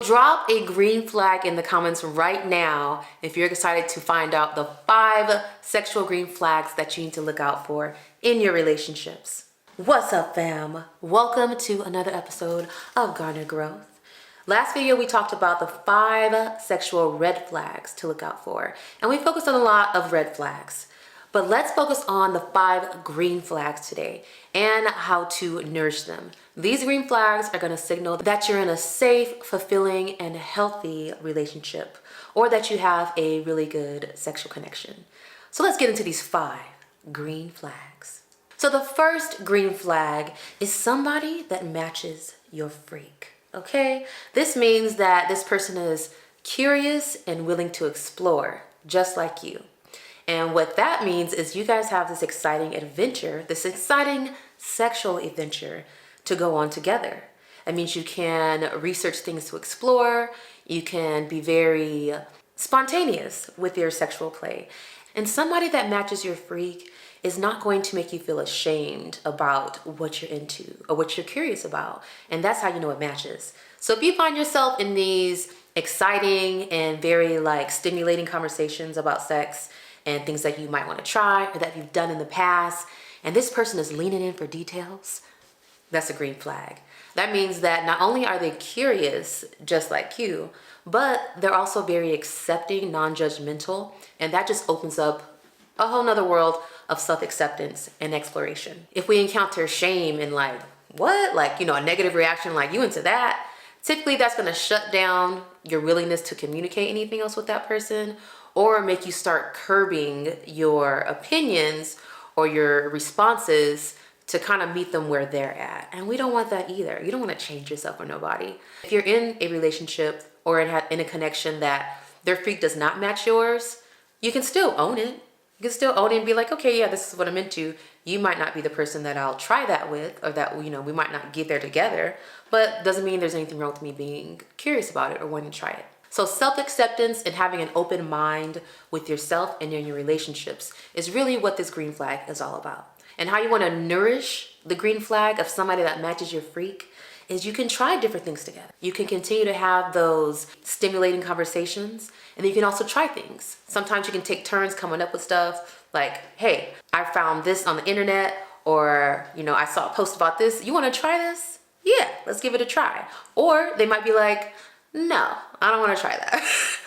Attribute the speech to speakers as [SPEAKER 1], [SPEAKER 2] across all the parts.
[SPEAKER 1] drop a green flag in the comments right now if you're excited to find out the 5 sexual green flags that you need to look out for in your relationships. What's up, fam? Welcome to another episode of Garner Growth. Last video, we talked about the 5 sexual red flags to look out for, and we focused on a lot of red flags. But let's focus on the 5 green flags today and how to nourish them. These green flags are going to signal that you're in a safe, fulfilling, and healthy relationship, or that you have a really good sexual connection. So let's get into these 5 green flags. So the first green flag is somebody that matches your freak. Okay, this means that this person is curious and willing to explore, just like you. And what that means is you guys have this exciting adventure, this exciting sexual adventure to go on together. That means you can research things to explore, you can be very spontaneous with your sexual play. And somebody that matches your freak is not going to make you feel ashamed about what you're into or what you're curious about. And that's how you know it matches. So if you find yourself in these exciting and very stimulating conversations about sex and things that you might want to try or that you've done in the past, and this person is leaning in for details, that's a green flag. That means that not only are they curious just like you, but they're also very accepting, non-judgmental, and that just opens up a whole nother world of self-acceptance and exploration. If we encounter shame and a negative reaction like you into that, typically that's gonna shut down your willingness to communicate anything else with that person or make you start curbing your opinions or your responses to kind of meet them where they're at. And we don't want that either. You don't want to change yourself for nobody. If you're in a relationship or in a connection that their freak does not match yours, you can still own it. You can still own it and be like, okay, yeah, this is what I'm into. You might not be the person that I'll try that with, or that, we might not get there together, but doesn't mean there's anything wrong with me being curious about it or wanting to try it. So self-acceptance and having an open mind with yourself and in your relationships is really what this green flag is all about. And how you want to nourish the green flag of somebody that matches your freak is you can try different things together. You can continue to have those stimulating conversations, and then you can also try things. Sometimes you can take turns coming up with stuff like, hey, I found this on the internet, or, I saw a post about this. You want to try this? Yeah, let's give it a try. Or they might be like, no, I don't want to try that.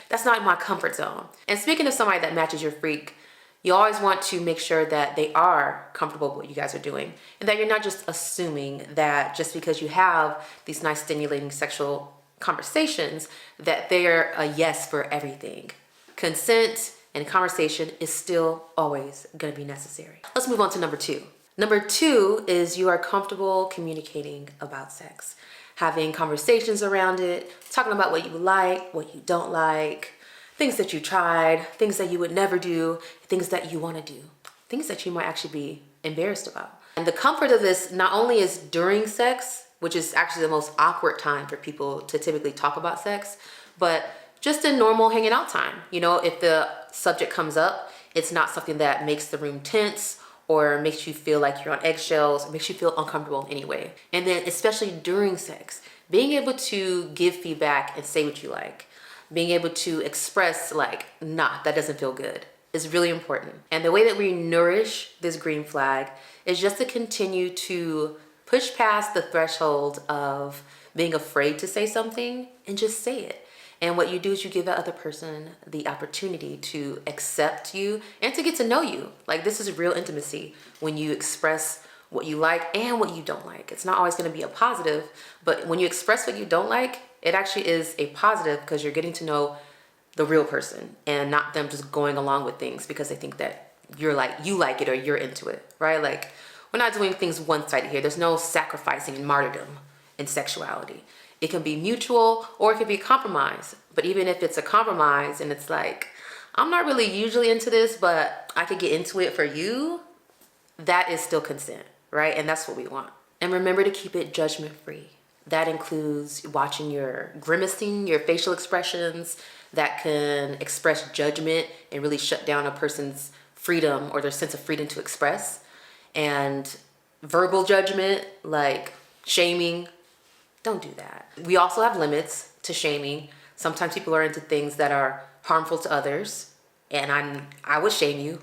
[SPEAKER 1] That's not my comfort zone. And speaking of somebody that matches your freak, you always want to make sure that they are comfortable with what you guys are doing and that you're not just assuming that just because you have these nice stimulating sexual conversations that they're a yes for everything. Consent and conversation is still always going to be necessary. Let's move on to number 2. Number 2 is you are comfortable communicating about sex, having conversations around it, talking about what you like, what you don't like, things that you tried, things that you would never do, things that you want to do, things that you might actually be embarrassed about. And the comfort of this not only is during sex, which is actually the most awkward time for people to typically talk about sex, but just in normal hanging out time. If the subject comes up, it's not something that makes the room tense or makes you feel like you're on eggshells, or makes you feel uncomfortable anyway. And then especially during sex, being able to give feedback and say what you like, being able to express nah, that doesn't feel good, is really important. And the way that we nourish this green flag is just to continue to push past the threshold of being afraid to say something and just say it. And what you do is you give that other person the opportunity to accept you and to get to know you. This is real intimacy when you express what you like and what you don't like. It's not always going to be a positive, but when you express what you don't like, it actually is a positive because you're getting to know the real person and not them just going along with things because they think that you like it or you're into it, right? We're not doing things one-sided here. There's no sacrificing and martyrdom in sexuality. It can be mutual or it can be compromise. But even if it's a compromise and it's I'm not really usually into this, but I could get into it for you, that is still consent, right? And that's what we want. And remember to keep it judgment-free. That includes watching your grimacing, your facial expressions that can express judgment and really shut down a person's freedom or their sense of freedom to express. And verbal judgment, like shaming, don't do that. We also have limits. to shaming. Sometimes people are into things that are harmful to others, and I would shame you.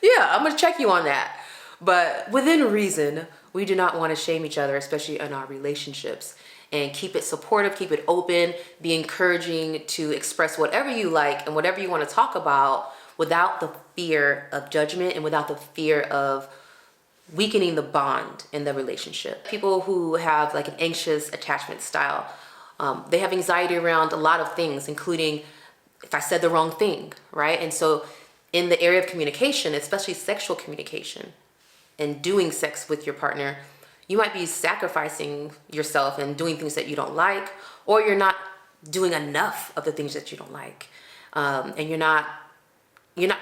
[SPEAKER 1] Yeah, I'm gonna check you on that. But within reason, we do not want to shame each other, especially in our relationships. And keep it supportive, keep it open, be encouraging to express whatever you like and whatever you want to talk about without the fear of judgment and without the fear of weakening the bond in the relationship. People who have like an anxious attachment style, they have anxiety around a lot of things, including if I said the wrong thing, right? And so in the area of communication, especially sexual communication and doing sex with your partner, you might be sacrificing yourself and doing things that you don't like, or you're not doing enough of the things that you don't like. And you're not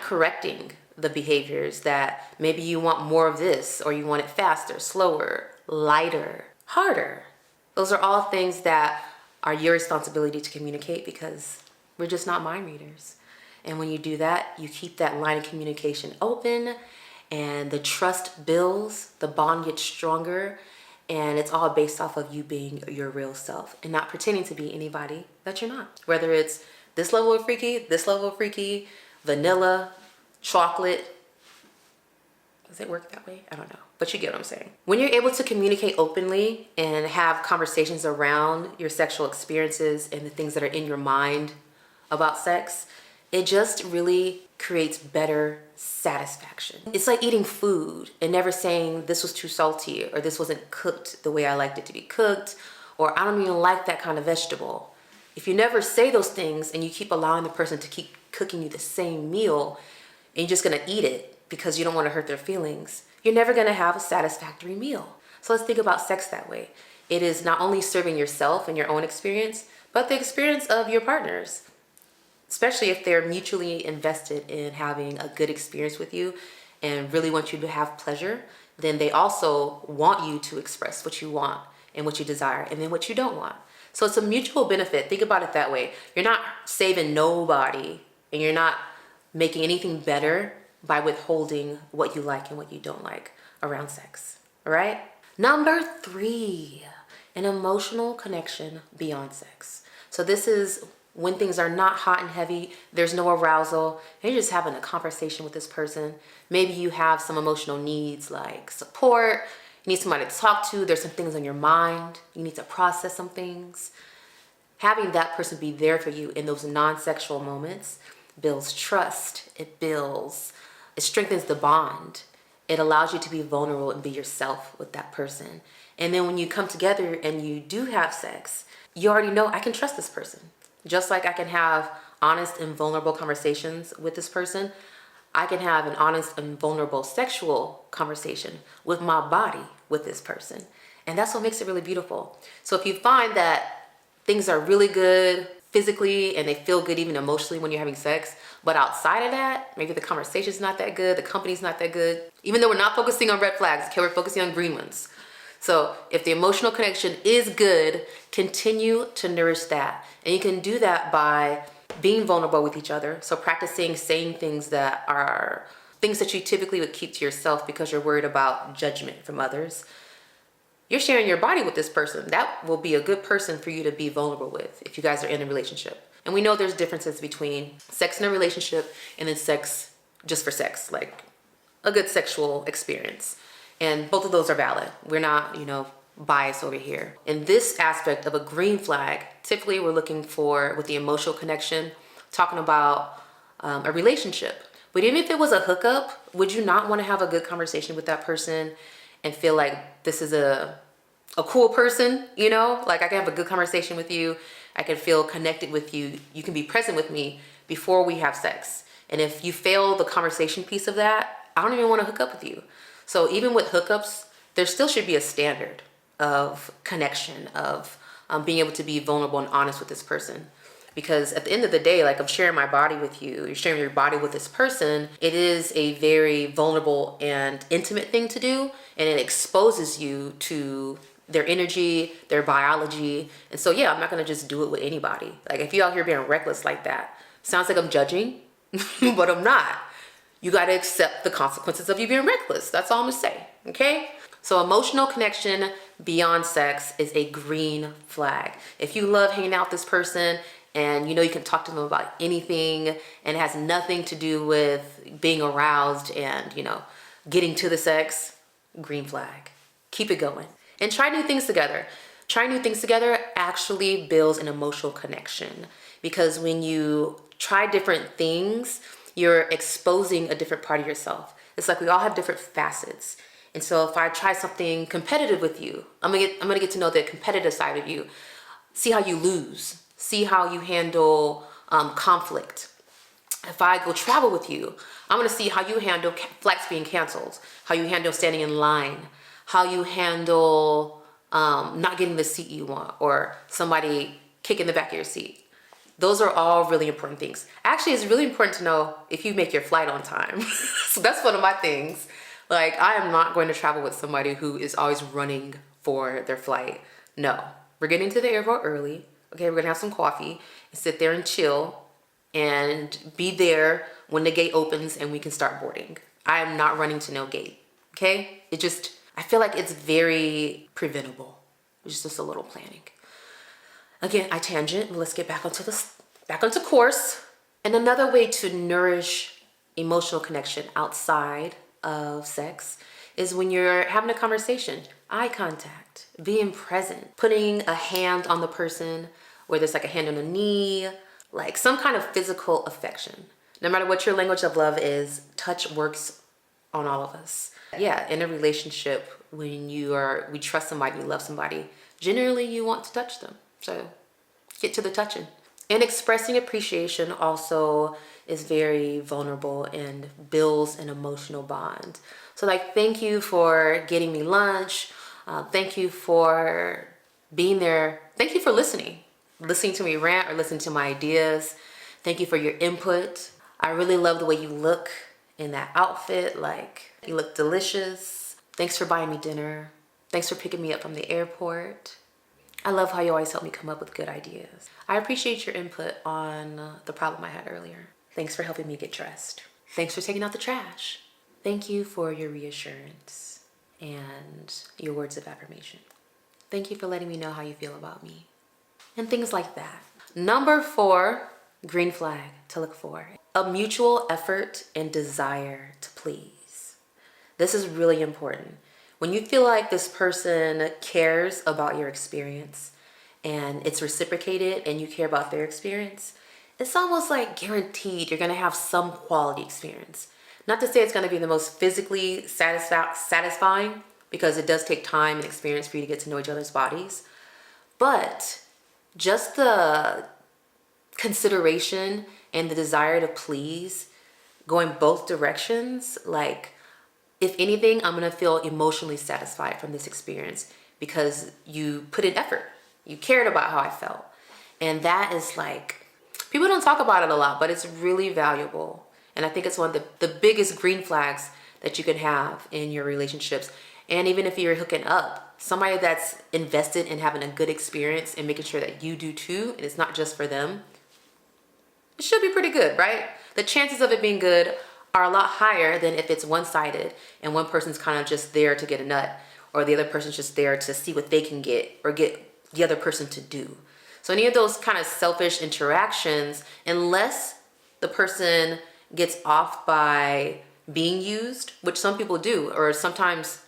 [SPEAKER 1] correcting the behaviors that maybe you want more of this, or you want it faster, slower, lighter, harder. Those are all things that are your responsibility to communicate, because we're just not mind readers. And when you do that, you keep that line of communication open, and the trust builds, the bond gets stronger, and it's all based off of you being your real self and not pretending to be anybody that you're not. Whether it's this level of freaky, vanilla, chocolate. Does it work that way? I don't know, but you get what I'm saying. When you're able to communicate openly and have conversations around your sexual experiences and the things that are in your mind about sex, it just really creates better satisfaction. It's like eating food and never saying this was too salty, or this wasn't cooked the way I liked it to be cooked, or I don't even like that kind of vegetable. If you never say those things and you keep allowing the person to keep cooking you the same meal and you're just gonna eat it because you don't want to hurt their feelings, you're never gonna have a satisfactory meal. So let's think about sex that way. It is not only serving yourself and your own experience, but the experience of your partners. Especially if they're mutually invested in having a good experience with you and really want you to have pleasure, then they also want you to express what you want and what you desire, and then what you don't want. So it's a mutual benefit. Think about it that way. You're not saving nobody, and you're not making anything better by withholding what you like and what you don't like around sex. All right? Number 3, an emotional connection beyond sex. So this is when things are not hot and heavy, there's no arousal, and you're just having a conversation with this person. Maybe you have some emotional needs like support, you need somebody to talk to, there's some things on your mind, you need to process some things. Having that person be there for you in those non-sexual moments builds trust, it strengthens the bond. It allows you to be vulnerable and be yourself with that person. And then when you come together and you do have sex, you already know, I can trust this person. Just like I can have honest and vulnerable conversations with this person, I can have an honest and vulnerable sexual conversation with my body with this person. And that's what makes it really beautiful. So if you find that things are really good physically and they feel good even emotionally when you're having sex, but outside of that, maybe the conversation's not that good, the company's not that good, even though we're not focusing on red flags, okay, we're focusing on green ones. So if the emotional connection is good, continue to nourish that. And you can do that by being vulnerable with each other. So practicing saying things that are things that you typically would keep to yourself because you're worried about judgment from others. You're sharing your body with this person. That will be a good person for you to be vulnerable with if you guys are in a relationship. And we know there's differences between sex in a relationship and then sex just for sex, like a good sexual experience. And both of those are valid. We're not, biased over here. In this aspect of a green flag, typically we're looking for, with the emotional connection, talking about a relationship. But even if it was a hookup, would you not want to have a good conversation with that person and feel like this is a cool person, Like I can have a good conversation with you. I can feel connected with you. You can be present with me before we have sex. And if you fail the conversation piece of that, I don't even want to hook up with you. So even with hookups, there still should be a standard of connection, of being able to be vulnerable and honest with this person. Because at the end of the day, like I'm sharing my body with you, you're sharing your body with this person, it is a very vulnerable and intimate thing to do, and it exposes you to their energy, their biology. And so yeah, I'm not gonna just do it with anybody. Like if you out here being reckless like that, sounds like I'm judging, but I'm not. You gotta accept the consequences of you being reckless. That's all I'm gonna say, okay? So emotional connection beyond sex is a green flag. If you love hanging out with this person and you know you can talk to them about anything and it has nothing to do with being aroused and, you know, getting to the sex, green flag. Keep it going. And try new things together. Trying new things together actually builds an emotional connection, because when you try different things, you're exposing a different part of yourself. It's like we all have different facets. And so if I try something competitive with you, I'm gonna get to know the competitive side of you. See how you lose. See how you handle conflict. If I go travel with you, I'm gonna see how you handle flights being canceled, how you handle standing in line, how you handle not getting the seat you want, or somebody kicking the back of your seat. Those are all really important things. Actually, it's really important to know if you make your flight on time. So that's one of my things. Like, I am not going to travel with somebody who is always running for their flight. No, we're getting to the airport early. Okay, we're gonna have some coffee and sit there and chill and be there when the gate opens and we can start boarding. I am not running to no gate, okay? I feel like it's very preventable. It's just a little planning. Again, I tangent. Let's get back onto course. And another way to nourish emotional connection outside of sex is when you're having a conversation. Eye contact, being present, putting a hand on the person, whether it's like a hand on a knee, like some kind of physical affection. No matter what your language of love is, touch works on all of us. Yeah, in a relationship, when we trust somebody, you love somebody, generally you want to touch them. So get to the touching. And expressing appreciation also is very vulnerable and builds an emotional bond. So like, thank you for getting me lunch. Thank you for being there. Thank you for listening to me rant or listening to my ideas. Thank you for your input. I really love the way you look in that outfit. Like, you look delicious. Thanks for buying me dinner. Thanks for picking me up from the airport. I love how you always help me come up with good ideas. I appreciate your input on the problem I had earlier. Thanks for helping me get dressed. Thanks for taking out the trash. Thank you for your reassurance and your words of affirmation. Thank you for letting me know how you feel about me. And things like that. Number 4, green flag to look for. A mutual effort and desire to please. This is really important. When you feel like this person cares about your experience and it's reciprocated and you care about their experience, it's almost like guaranteed you're gonna have some quality experience. Not to say it's gonna be the most physically satisfying, because it does take time and experience for you to get to know each other's bodies, but just the consideration and the desire to please going both directions, like, if anything, I'm gonna feel emotionally satisfied from this experience because you put in effort. You cared about how I felt. And that is like, people don't talk about it a lot, but it's really valuable. And I think it's one of the biggest green flags that you can have in your relationships. And even if you're hooking up, somebody that's invested in having a good experience and making sure that you do too, and it's not just for them, it should be pretty good, right? The chances of it being good are a lot higher than if it's one-sided and one person's kind of just there to get a nut, or the other person's just there to see what they can get or get the other person to do. So any of those kind of selfish interactions, unless the person gets off by being used, which some people do, or sometimes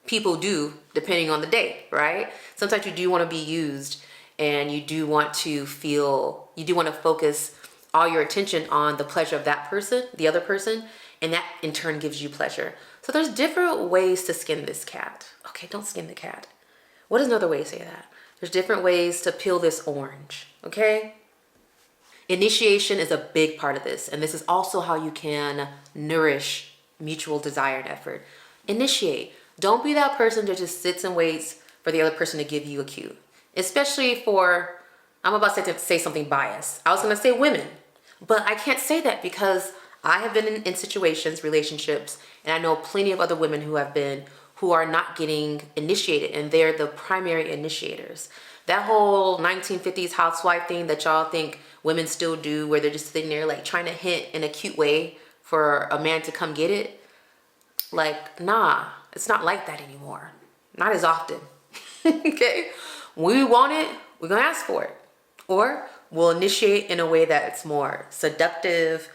[SPEAKER 1] people do depending on the day, right? Sometimes you do want to be used and you do want to focus all your attention on the pleasure of that person, the other person, and that in turn gives you pleasure. So there's different ways to skin this cat. Okay, don't skin the cat. What is another way to say that? There's different ways to peel this orange, okay? Initiation is a big part of this, and this is also how you can nourish mutual desire and effort. Initiate. Don't be that person that just sits and waits for the other person to give you a cue. Especially for, I'm about to say something biased. I was gonna say women, but I can't say that because I have been in situations, relationships, and I know plenty of other women who are not getting initiated, and they're the primary initiators. That whole 1950s housewife thing that y'all think women still do, where they're just sitting there like trying to hint in a cute way for a man to come get it. Like, nah, It's not like that anymore. Not as often. Okay? When we want it, we're gonna ask for it. Or we'll initiate in a way that's more seductive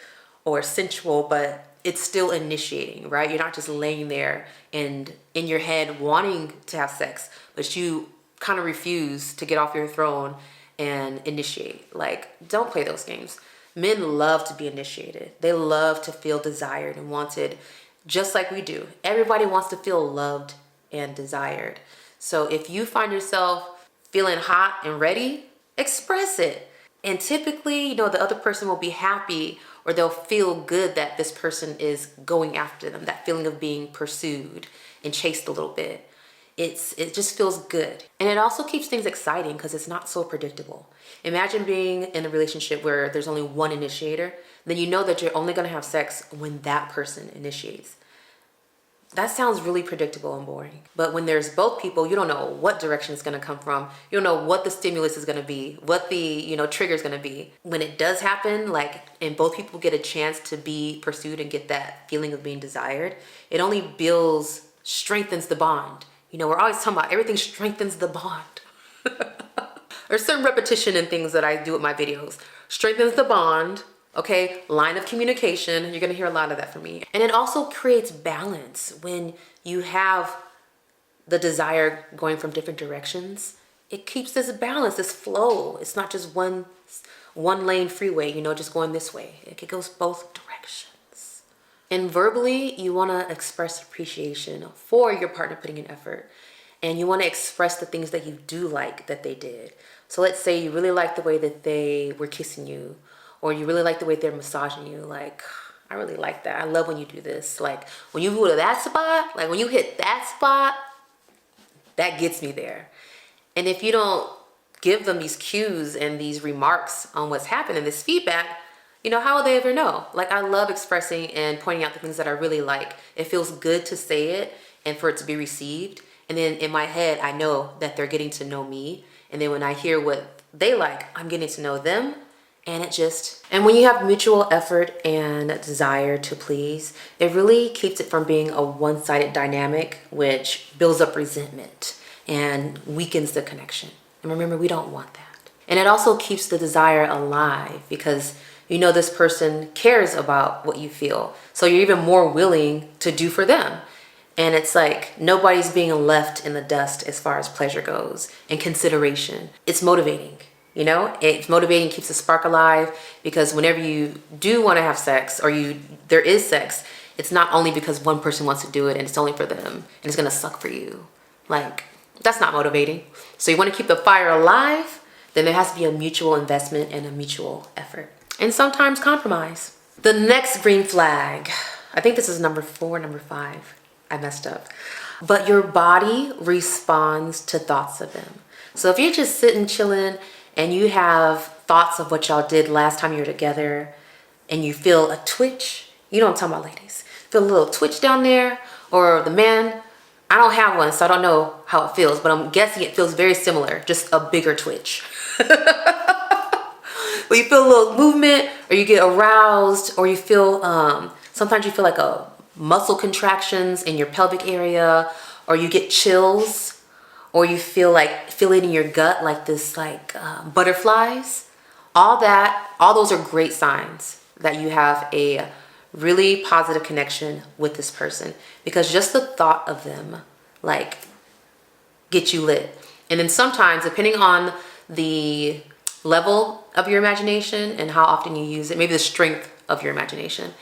[SPEAKER 1] or sensual, but it's still initiating, right? You're not just laying there and in your head wanting to have sex, but you kind of refuse to get off your throne and initiate. Like, don't play those games. Men love to be initiated. They love to feel desired and wanted, just like we do. Everybody wants to feel loved and desired. So if you find yourself feeling hot and ready, express it. And typically, the other person will be happy, or they'll feel good that this person is going after them, that feeling of being pursued and chased a little bit. It just feels good. And it also keeps things exciting because it's not so predictable. Imagine being in a relationship where there's only one initiator, then you know that you're only gonna have sex when that person initiates. That sounds really predictable and boring. But when there's both people, you don't know what direction it's gonna come from. You don't know what the stimulus is gonna be, what the trigger is gonna be. When it does happen, and both people get a chance to be pursued and get that feeling of being desired, it only strengthens the bond. We're always talking about everything strengthens the bond. There's certain repetition in things that I do with my videos. Strengthens the bond, okay? Line of communication. You're gonna hear a lot of that from me. And it also creates balance when you have the desire going from different directions. It keeps this balance, this flow. It's not just one lane freeway, just going this way. It goes both directions. And verbally, you want to express appreciation for your partner putting in effort. And you want to express the things that you do like that they did. So let's say you really like the way that they were kissing you, or you really like the way they're massaging you. Like, I really like that. I love when you do this. Like, when you go to that spot, like when you hit that spot, that gets me there. And if you don't give them these cues and these remarks on what's happening, this feedback, how will they ever know? Like, I love expressing and pointing out the things that I really like. It feels good to say it and for it to be received. And then in my head, I know that they're getting to know me. And then when I hear what they like, I'm getting to know them. And when you have mutual effort and desire to please, it really keeps it from being a one-sided dynamic, which builds up resentment and weakens the connection. And remember, we don't want that. And it also keeps the desire alive because this person cares about what you feel. So you're even more willing to do for them. And it's like nobody's being left in the dust as far as pleasure goes and consideration. It's motivating, It's motivating, keeps the spark alive, because whenever you do want to have sex or there is sex, it's not only because one person wants to do it and it's only for them and it's going to suck for you. Like, that's not motivating. So you want to keep the fire alive, then there has to be a mutual investment and a mutual effort. And sometimes compromise. The next green flag, I think this is number 4, number 5. I messed up. But your body responds to thoughts of them. So if you're just sitting chilling and you have thoughts of what y'all did last time you were together and you feel a twitch, you know what I'm talking about, ladies. Feel a little twitch down there, or the man, I don't have one, so I don't know how it feels, but I'm guessing it feels very similar, just a bigger twitch. But you feel a little movement, or you get aroused, or you feel, sometimes you feel like a muscle contractions in your pelvic area, or you get chills, or you feel it in your gut, like this, butterflies. All those are great signs that you have a really positive connection with this person, because just the thought of them, get you lit. And then sometimes, depending on the level of your imagination and how often you use it, maybe the strength of your imagination,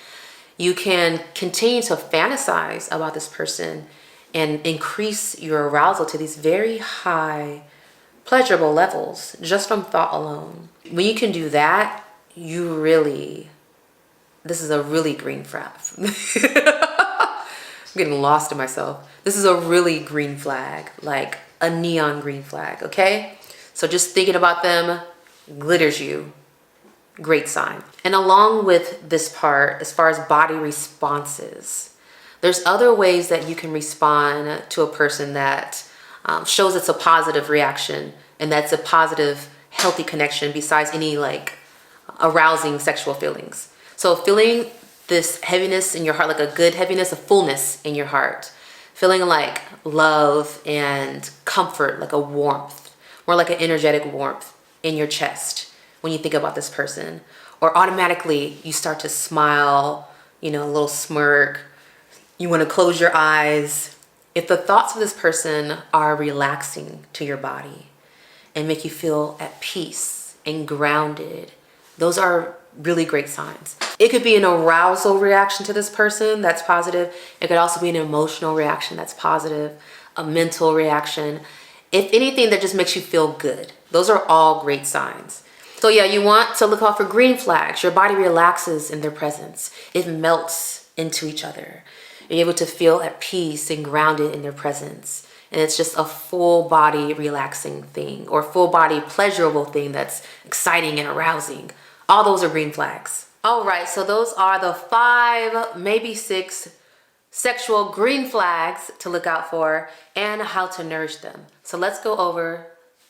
[SPEAKER 1] you can continue to fantasize about this person and increase your arousal to these very high pleasurable levels just from thought alone. When you can do that, this is a really green flag. I'm getting lost in myself. This is a really green flag, like a neon green flag, okay? So just thinking about them glitters you. Great sign. And along with this part, as far as body responses, there's other ways that you can respond to a person that shows it's a positive reaction and that's a positive, healthy connection besides any arousing sexual feelings. So feeling this heaviness in your heart, like a good heaviness, a fullness in your heart, feeling like love and comfort, like a warmth, more like an energetic warmth in your chest when you think about this person. Or automatically you start to smile, a little smirk. You want to close your eyes. If the thoughts of this person are relaxing to your body and make you feel at peace and grounded, those are really great signs. It could be an arousal reaction to this person that's positive. It could also be an emotional reaction that's positive, a mental reaction. If anything, that just makes you feel good. Those are all great signs. So yeah, you want to look out for green flags. Your body relaxes in their presence. It melts into each other. You're able to feel at peace and grounded in their presence. And it's just a full body relaxing thing, or full body pleasurable thing that's exciting and arousing. All those are green flags. All right, so those are the 5, maybe 6 sexual green flags to look out for and how to nourish them. So let's go over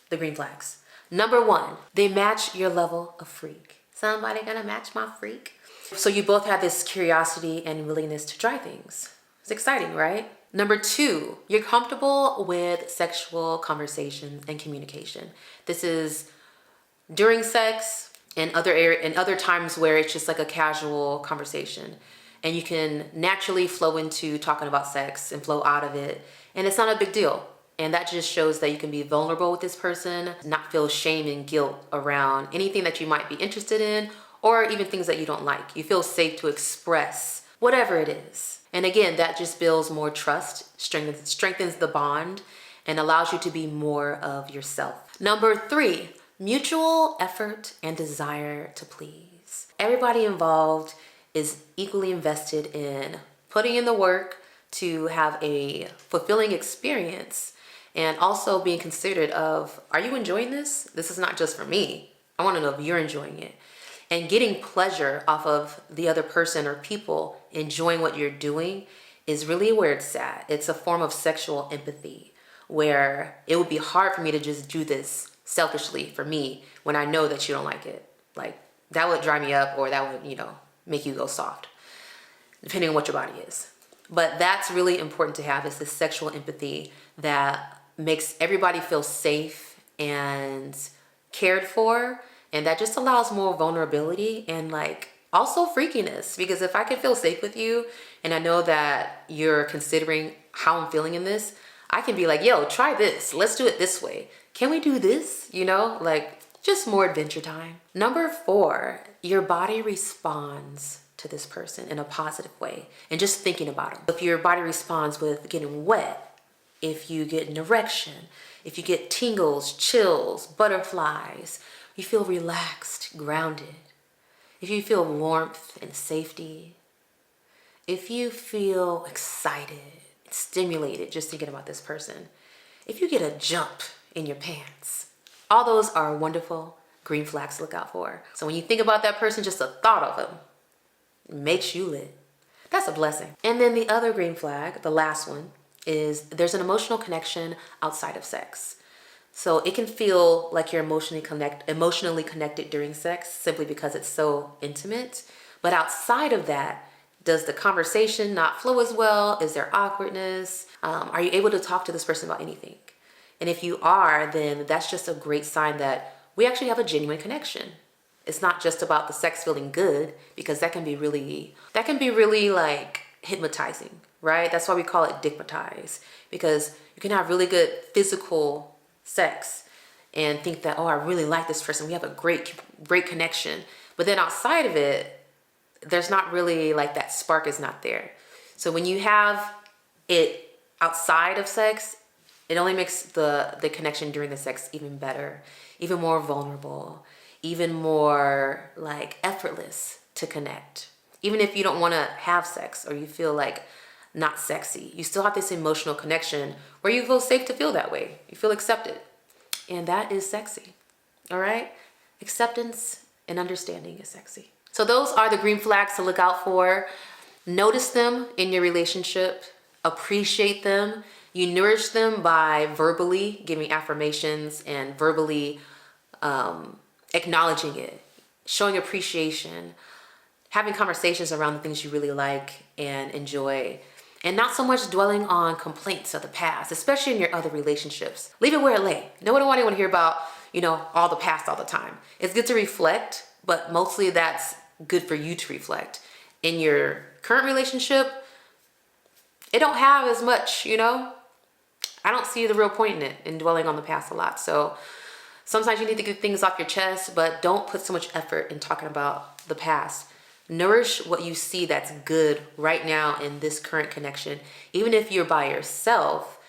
[SPEAKER 1] the green flags. Number 1, they match your level of freak. Somebody gonna match my freak? So you both have this curiosity and willingness to try things. It's exciting, right? Number 2, you're comfortable with sexual conversation and communication. This is during sex and other times where it's just like a casual conversation. And you can naturally flow into talking about sex and flow out of it. And it's not a big deal. And that just shows that you can be vulnerable with this person, not feel shame and guilt around anything that you might be interested in, or even things that you don't like. You feel safe to express whatever it is. And again, that just builds more trust, strengthens the bond, and allows you to be more of yourself. Number 3, mutual effort and desire to please. Everybody involved is equally invested in putting in the work to have a fulfilling experience, and also being considerate of, are you enjoying this? This is not just for me. I want to know if you're enjoying it. And getting pleasure off of the other person or people enjoying what you're doing is really where it's at. It's a form of sexual empathy, where it would be hard for me to just do this selfishly for me when I know that you don't like it. Like, that would dry me up, or that would, make you go soft, depending on what your body is. But that's really important to have, is this sexual empathy that makes everybody feel safe and cared for. And that just allows more vulnerability and also freakiness. Because if I can feel safe with you and I know that you're considering how I'm feeling in this, I can be like, yo, try this. Let's do it this way. Can we do this? Just more adventure time. Number 4, your body responds to this person in a positive way, and just thinking about them. If your body responds with getting wet, if you get an erection, if you get tingles, chills, butterflies, you feel relaxed, grounded, if you feel warmth and safety, if you feel excited, stimulated just thinking about this person, if you get a jump in your pants, all those are wonderful green flags to look out for. So when you think about that person, just the thought of them makes you lit. That's a blessing. And then the other green flag, the last one, is there's an emotional connection outside of sex. So it can feel like you're emotionally connected during sex simply because it's so intimate. But outside of that, does the conversation not flow as well? Is there awkwardness? Are you able to talk to this person about anything? And if you are, then that's just a great sign that we actually have a genuine connection. It's not just about the sex feeling good, because that can be really hypnotizing, right? That's why we call it dickmatize, because you can have really good physical sex and think that, oh, I really like this person. We have a great connection. But then outside of it, there's not really that spark is not there. So when you have it outside of sex, it only makes the connection during the sex even better, even more vulnerable, even more effortless to connect. Even if you don't want to have sex, or you feel not sexy, you still have this emotional connection where you feel safe to feel that way. You feel accepted. And that is sexy. All right? Acceptance and understanding is sexy. So those are the green flags to look out for. Notice them in your relationship. Appreciate them. You nourish them by verbally giving affirmations and verbally acknowledging it, showing appreciation, having conversations around the things you really like and enjoy, and not so much dwelling on complaints of the past, especially in your other relationships. Leave it where it lay. No one want to hear about, all the past all the time. It's good to reflect, but mostly that's good for you to reflect. In your current relationship, it don't have as much, I don't see the real point in it, in dwelling on the past a lot. So sometimes you need to get things off your chest, but don't put so much effort in talking about the past. Nourish what you see that's good right now in this current connection. Even if you're by yourself,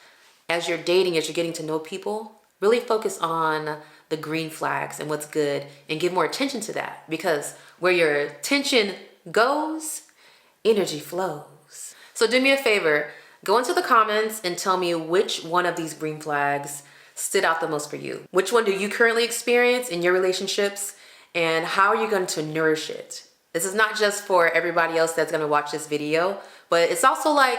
[SPEAKER 1] as you're dating, as you're getting to know people, really focus on the green flags and what's good and give more attention to that, because where your attention goes, energy flows. So do me a favor, go into the comments and tell me which one of these green flags stood out the most for you. Which one do you currently experience in your relationships, and how are you going to nourish it? This is not just for everybody else that's going to watch this video, but it's also like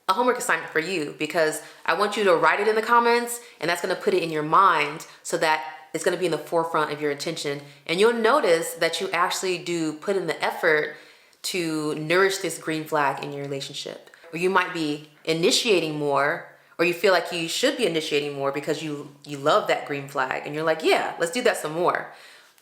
[SPEAKER 1] a homework assignment for you, because I want you to write it in the comments, and that's going to put it in your mind so that it's going to be in the forefront of your attention. And you'll notice that you actually do put in the effort to nourish this green flag in your relationship. Or you might be initiating more, or you feel like you should be initiating more because you love that green flag and you're like, yeah, let's do that some more.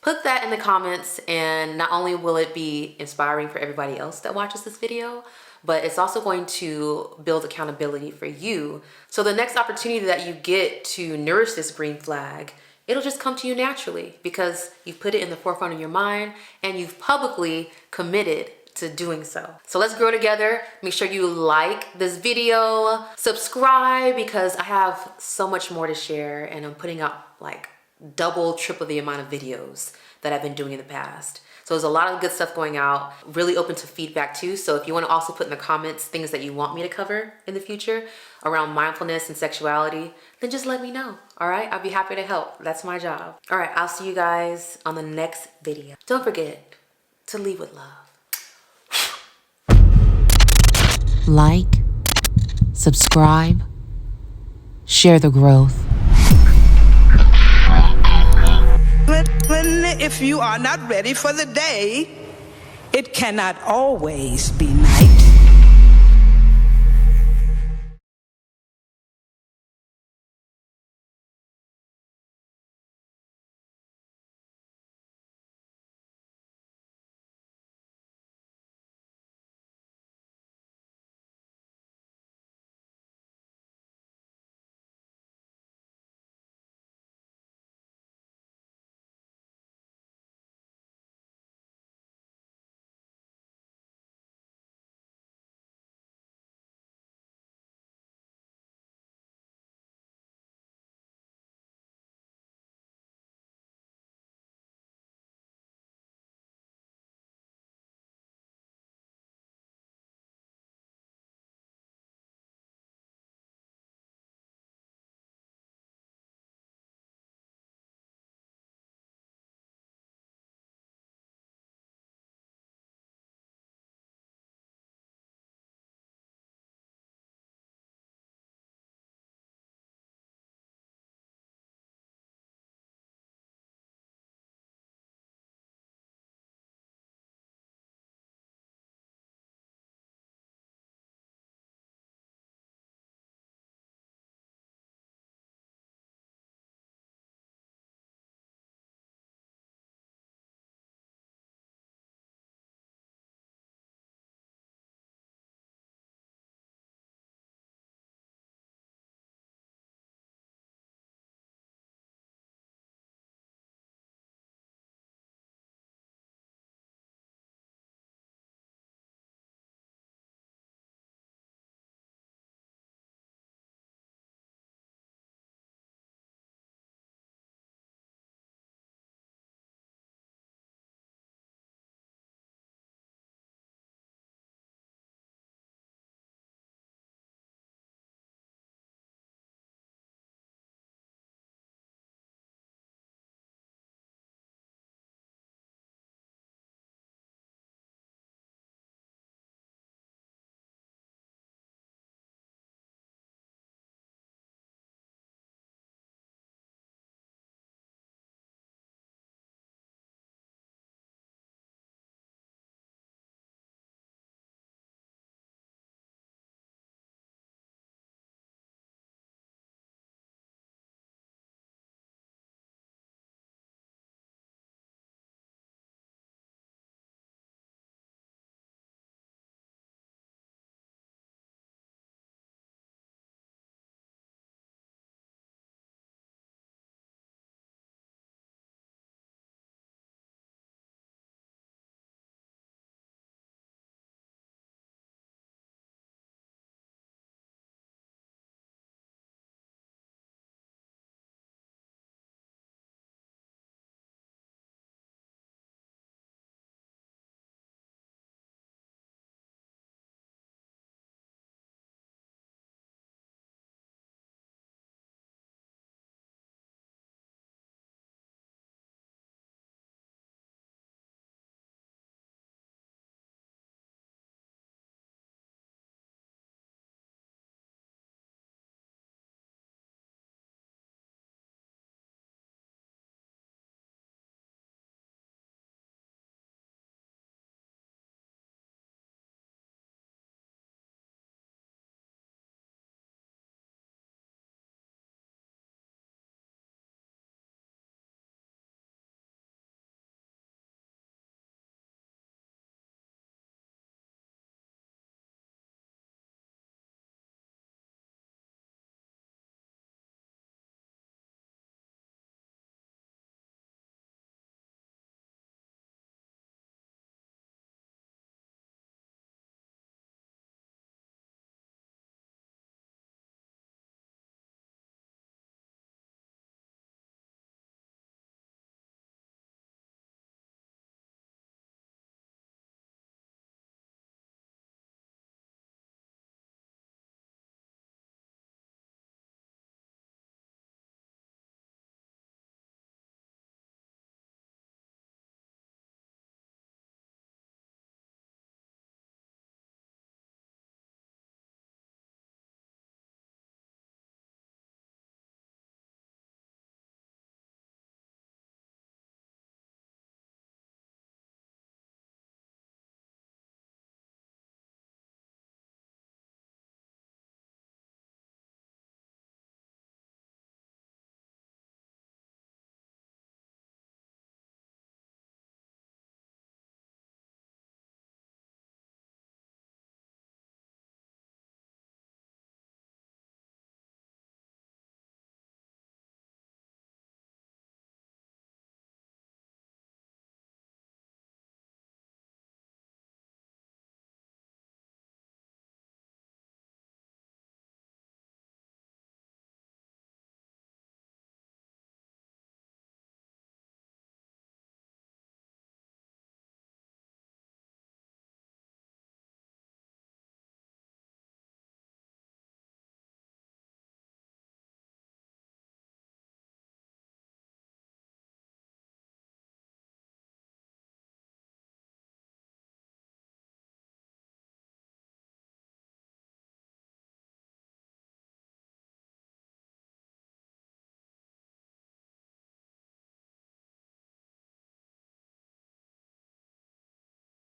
[SPEAKER 1] Put that in the comments, and not only will it be inspiring for everybody else that watches this video, but it's also going to build accountability for you. So the next opportunity that you get to nourish this green flag, it'll just come to you naturally because you've put it in the forefront of your mind and you've publicly committed to doing so. So let's grow together. Make sure you like this video, subscribe, because I have so much more to share, and I'm putting out like double, triple the amount of videos that I've been doing in the past. So there's a lot of good stuff going out, really open to feedback too. So if you want to also put in the comments things that you want me to cover in the future around mindfulness and sexuality, then just let me know. All right, I'll be happy to help. That's my job. All right, I'll see you guys on the next video. Don't forget to lead with love.
[SPEAKER 2] Like, subscribe, share the growth.
[SPEAKER 3] If you are not ready for the day, it cannot always be night.